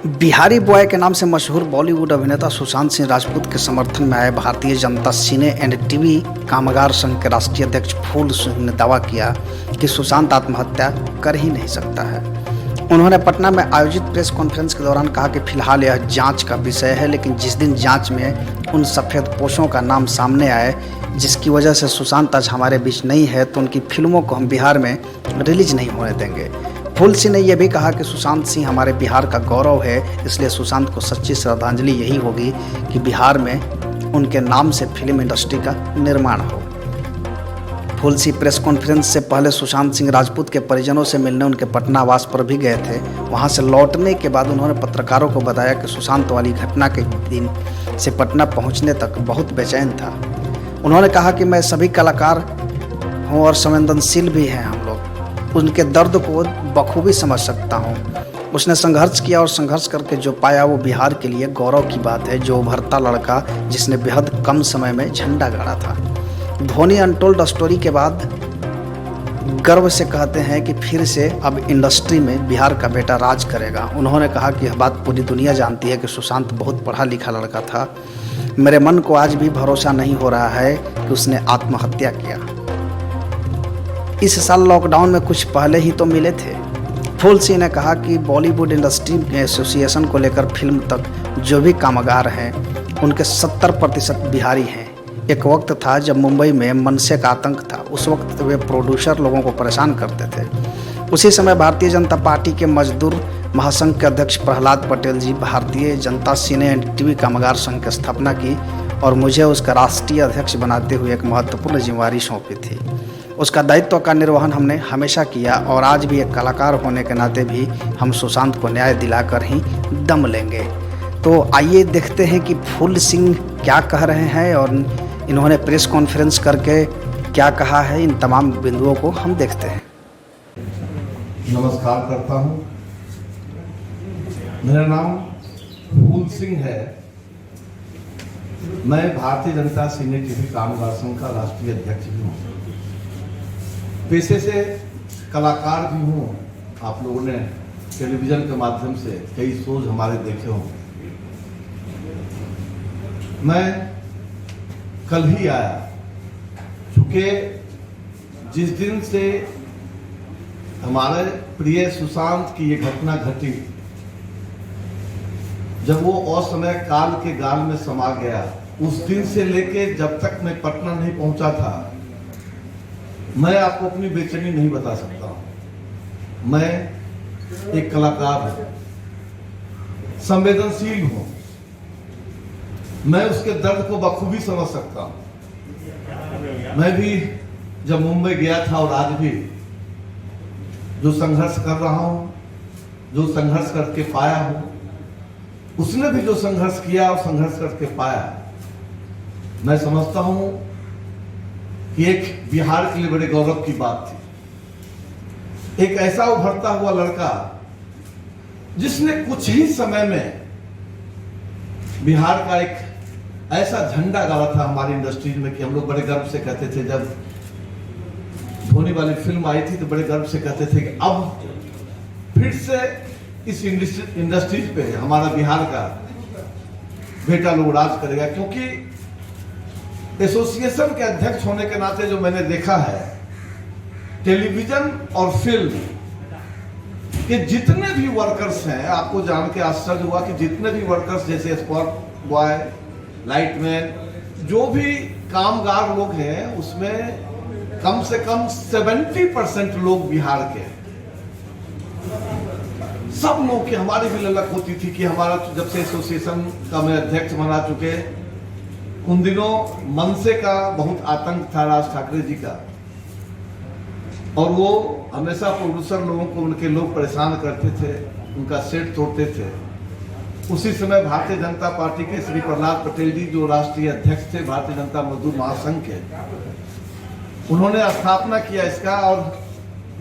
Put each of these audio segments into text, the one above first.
Bihari boy के नाम से मशहूर बॉलीवुड अभिनेता सुशांत सिंह राजपूत के समर्थन में आए भारतीय जनता सिने एंड टीवी कामगार संघ के राष्ट्रीय अध्यक्ष फूल सिंह ने दावा किया कि सुशांत आत्महत्या कर ही नहीं सकता है। उन्होंने पटना में आयोजित प्रेस कॉन्फ्रेंस के दौरान कहा कि फिलहाल यह जांच का विषय है, लेकिन जिस दिन जांच में उन सफ़ेद पोशों का नाम सामने आए जिसकी वजह से सुशांत आज हमारे बीच नहीं है, तो उनकी फिल्मों को हम बिहार में रिलीज नहीं होने देंगे। फूल सिंह ने यह भी कहा कि सुशांत सिंह हमारे बिहार का गौरव है, इसलिए सुशांत को सच्ची श्रद्धांजलि यही होगी कि बिहार में उनके नाम से फिल्म इंडस्ट्री का निर्माण हो। फूल सिंह प्रेस कॉन्फ्रेंस से पहले सुशांत सिंह राजपूत के परिजनों से मिलने उनके पटना आवास पर भी गए थे। वहां से लौटने के बाद उन्होंने पत्रकारों को बताया कि सुशांत वाली घटना के दिन से पटना पहुंचने तक बहुत बेचैन था। उन्होंने कहा कि मैं सभी कलाकार हूँ और संवेदनशील भी हैं हम लोग, उनके दर्द को बखूबी समझ सकता हूँ। उसने संघर्ष किया और संघर्ष करके जो पाया वो बिहार के लिए गौरव की बात है। जो उभरता लड़का जिसने बेहद कम समय में झंडा गाड़ा था। धोनी अनटोल्ड स्टोरी के बाद गर्व से कहते हैं कि फिर से अब इंडस्ट्री में बिहार का बेटा राज करेगा। उन्होंने कहा कि यह बात पूरी दुनिया जानती है कि सुशांत बहुत पढ़ा लिखा लड़का था। मेरे मन को आज भी भरोसा नहीं हो रहा है कि उसने आत्महत्या किया। इस साल लॉकडाउन में कुछ पहले ही तो मिले थे। फूल सिंह ने कहा कि बॉलीवुड इंडस्ट्री के एसोसिएशन को लेकर फिल्म तक जो भी कामगार हैं उनके 70% बिहारी हैं। एक वक्त था जब मुंबई में मनसे का आतंक था, उस वक्त वे प्रोड्यूसर लोगों को परेशान करते थे। उसी समय भारतीय जनता पार्टी के मजदूर महासंघ के अध्यक्ष प्रहलाद पटेल जी भारतीय जनता सिने एंड टीवी कामगार संघ की स्थापना की और मुझे उसका राष्ट्रीय अध्यक्ष बनाते हुए एक महत्वपूर्ण जिम्मेदारी सौंपी थी। उसका दायित्व का निर्वहन हमने हमेशा किया और आज भी एक कलाकार होने के नाते भी हम सुशांत को न्याय दिलाकर ही दम लेंगे। तो आइए देखते हैं कि फूल सिंह क्या कह रहे हैं और इन्होंने प्रेस कॉन्फ्रेंस करके क्या कहा है। इन तमाम बिंदुओं को हम देखते हैं। नमस्कार करता हूं। मेरा नाम फूल सिंह है। मैं भारतीय जनता सिने टीवी कामगार संघ का राष्ट्रीय अध्यक्ष भी हूँ। पेशे से कलाकार भी हूँ। आप लोगों ने टेलीविजन के माध्यम से कई शोज हमारे देखे होंगे। मैं कल ही आया, चूंकि जिस दिन से हमारे प्रिय सुशांत की ये घटना घटी, जब वो असमय काल के गाल में समा गया, उस दिन से लेके जब तक मैं पटना नहीं पहुंचा था, मैं आपको अपनी बेचैनी नहीं बता सकता हूं। मैं एक कलाकार हूं, संवेदनशील हूं, मैं उसके दर्द को बखूबी समझ सकता हूं। मैं भी जब मुंबई गया था और आज भी जो संघर्ष कर रहा हूं, जो संघर्ष करके पाया हूं, उसने भी जो संघर्ष किया और संघर्ष करके पाया, मैं समझता हूं कि एक बिहार के लिए बड़े गौरव की बात थी। एक ऐसा उभरता हुआ लड़का जिसने कुछ ही समय में बिहार का एक ऐसा झंडा गाड़ा था हमारी इंडस्ट्री में कि हम लोग बड़े गर्व से कहते थे, जब धोनी वाली फिल्म आई थी तो बड़े गर्व से कहते थे कि अब फिर से इस इंडस्ट्री पे हमारा बिहार का बेटा लोग राज करेगा। क्योंकि एसोसिएशन के अध्यक्ष होने के नाते जो मैंने देखा है, टेलीविजन और फिल्म के जितने भी वर्कर्स हैं, आपको जान के आश्चर्य हुआ कि जितने भी वर्कर्स जैसे स्पॉट बॉय, लाइटमैन, जो भी कामगार लोग हैं, उसमें कम से कम 70% लोग बिहार के हैं। सब लोग की हमारी भी ललक होती थी कि हमारा जब से एसोसिएशन का मैं अध्यक्ष बना चुके, उन दिनों मनसे का बहुत आतंक था, राज ठाकरे जी का, और वो हमेशा प्रोड्यूसर लोगों को उनके लोग परेशान करते थे, उनका सेट तोड़ते थे। उसी समय भारतीय जनता पार्टी के श्री प्रहलाद पटेल जी, जो राष्ट्रीय अध्यक्ष थे भारतीय जनता मजदूर महासंघ के, उन्होंने स्थापना किया इसका और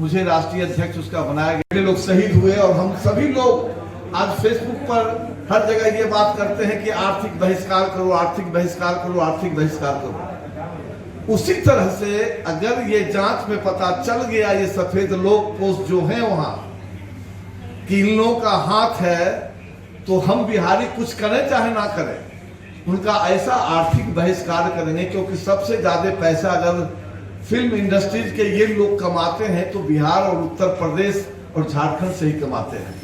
मुझे राष्ट्रीय अध्यक्ष उसका बनाया गया। लोग शहीद हुए और हम सभी लोग आज फेसबुक पर हर जगह ये बात करते हैं कि आर्थिक बहिष्कार करो, आर्थिक बहिष्कार करो, आर्थिक बहिष्कार करो। उसी तरह से अगर ये जांच में पता चल गया, ये सफेद लोग पोस्ट जो हैं वहां, कि इन लोगों का हाथ है तो हम बिहारी कुछ करें चाहे ना करें, उनका ऐसा आर्थिक बहिष्कार करेंगे, क्योंकि सबसे ज्यादा पैसा अगर फिल्म इंडस्ट्रीज के ये लोग कमाते हैं तो बिहार और उत्तर प्रदेश और झारखंड से ही कमाते हैं।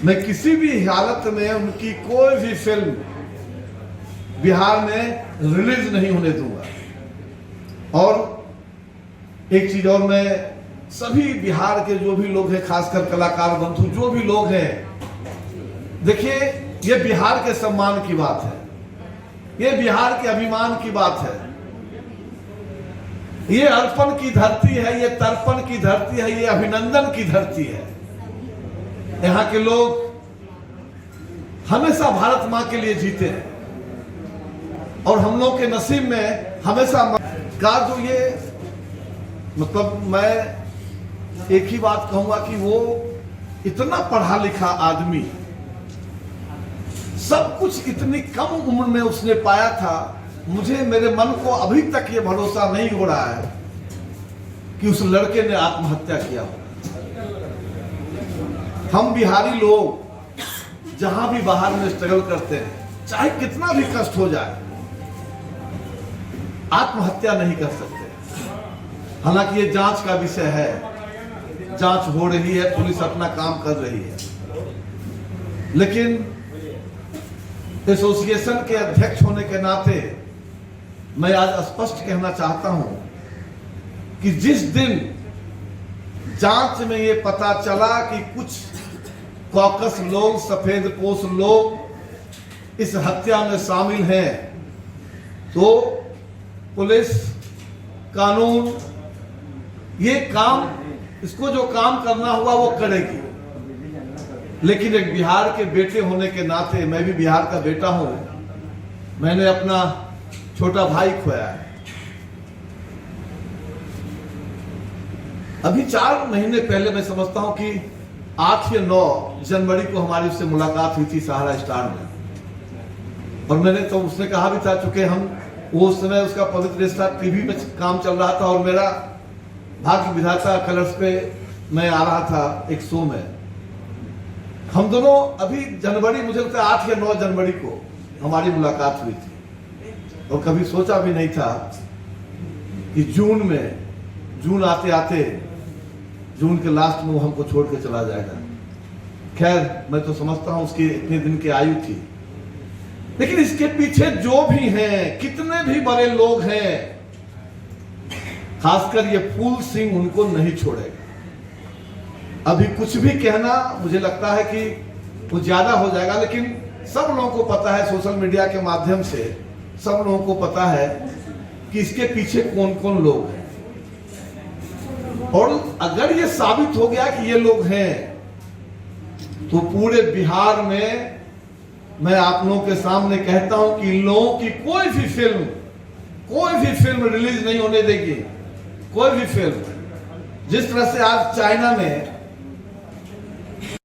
मैं किसी भी हालत में उनकी कोई भी फिल्म बिहार में रिलीज नहीं होने दूंगा। और एक चीज और, मैं सभी बिहार के जो भी लोग हैं, खासकर कलाकार बंधु जो भी लोग हैं, देखिए ये बिहार के सम्मान की बात है, ये बिहार के अभिमान की बात है, ये अर्पण की धरती है, ये तर्पण की धरती है, ये अभिनंदन की धरती है। यहाँ के लोग हमेशा भारत मां के लिए जीते हैं और हम लोग के नसीब में हमेशा का जो ये, मतलब मैं एक ही बात कहूंगा कि वो इतना पढ़ा लिखा आदमी, सब कुछ इतनी कम उम्र में उसने पाया था। मुझे, मेरे मन को अभी तक ये भरोसा नहीं हो रहा है कि उस लड़के ने आत्महत्या किया हो। हम बिहारी लोग जहां भी बाहर में स्ट्रगल करते हैं, चाहे कितना भी कष्ट हो जाए, आत्महत्या नहीं कर सकते। हालांकि ये जांच का विषय है, जांच हो रही है, पुलिस अपना काम कर रही है, लेकिन एसोसिएशन के अध्यक्ष होने के नाते मैं आज स्पष्ट कहना चाहता हूं कि जिस दिन जांच में ये पता चला कि कुछ कॉकस लोग, सफेद पोश लोग इस हत्या में शामिल हैं, तो पुलिस, कानून ये काम, इसको जो काम करना हुआ वो करेगी। लेकिन एक बिहार के बेटे होने के नाते, मैं भी बिहार का बेटा हूं, मैंने अपना छोटा भाई खोया है। अभी 4 महीने पहले मैं समझता हूं कि 8 या 9 जनवरी को हमारी उससे मुलाकात हुई थी सहारा स्टार में, और मैंने तो उसने कहा भी था, चूंकि हम वो उस समय उसका पवित्र रिश्ता टीवी में काम चल रहा था और मेरा भाग्य विधाता कलर्स पे मैं आ रहा था एक शो में, हम दोनों अभी जनवरी, मुझे लगता है 8 या 9 जनवरी को हमारी मुलाकात हुई थी। और कभी सोचा भी नहीं था कि जून आते आते जून के लास्ट में वो हमको छोड़ के चला जाएगा। खैर, मैं तो समझता हूं उसकी इतने दिन की आयु थी, लेकिन इसके पीछे जो भी हैं, कितने भी बड़े लोग हैं, खासकर ये फूल सिंह उनको नहीं छोड़ेगा। अभी कुछ भी कहना मुझे लगता है कि वो ज्यादा हो जाएगा, लेकिन सब लोगों को पता है, सोशल मीडिया के माध्यम से सब लोगों को पता है कि इसके पीछे कौन कौन लोग हैं। और अगर ये साबित हो गया कि ये लोग हैं, तो पूरे बिहार में मैं आप लोगों के सामने कहता हूं कि इन लोगों की कोई भी फिल्म रिलीज नहीं होने देगी। कोई भी फिल्म, जिस तरह से आज चाइना में